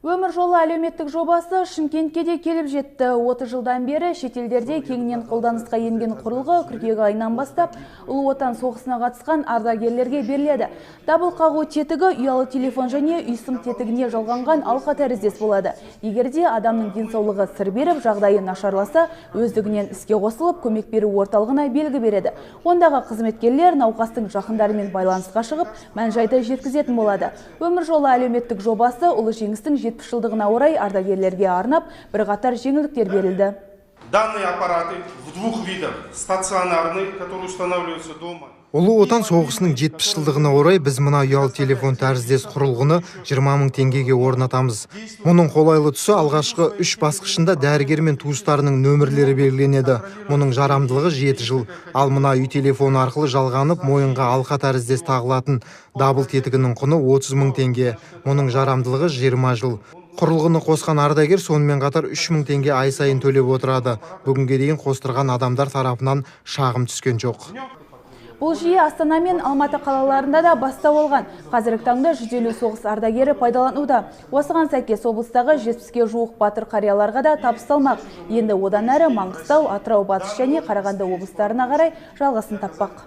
Өмір жолы әлеуметтік жобасы Шымкентке де келіп жетті. 30 жылдан бері шетелдерде кеңінен қолданысқа енген құрылғы қыркүйек айынан бастап Ұлы Отан соғысына қатысқан ардагерлерге беріледі. Дабыл қағу тетігі ұялы телефон және үйсім тетігіне жалғанған алқа тәріздес болады. Егерде адамның денсаулығы сыр беріп, жағдайы нашарласа, өздігінен іске қосылып, көмек беру орталығына белгі береді. Ондағы қызметкерлер науқастың жақындарымен байланысқа шығып, мән-жайды жеткізетін болады. Өмір жолы әлеуметтік жобасы ұлы жеңістің 70 жылдығына орай ардагерлерге арнап бірқатар жеңілдіктер берілді. Данные аппараты в двух видах: стационарный, который устанавливается дома. Ұлы Отан соғысының 70 жылдығына орай біз мына ұялы телефон тәріздес құрылғыны 20 мың теңгеге орнатамыз. Мұның қолайлы тұсы алғашқы 3 басқышында дәрігер мен туыстарының нөмірлері белгіленеді. Мұның жарамдылығы 7 жыл. Ал мына үй телефоны арқылы жалғанып, мойынға алқа тәріздес тағылатын дабыл тетігінің құны 30 мың теңге. Мұның жарамдылығы 20 жыл. Құрылғыны қосқан ардагер сонымен қатар 3 мың теңге ай сайын төлеп отырады. Бүгінге дейін қостырған адамдар тарапынан шағым түскен жоқ. Бұл жүйе Астана мен Алматы қалаларында да бастау алған. Қазіргі таңда 150 соғыс ардагері пайдалануда. Осыған сәйкес облыстағы 70-ге жуық батыр қарияларға да табысталмақ. Енді одан әрі Маңғыстау, Атырау, Батыс және Қарағанды облыстарына қарай жалғасын таппақ.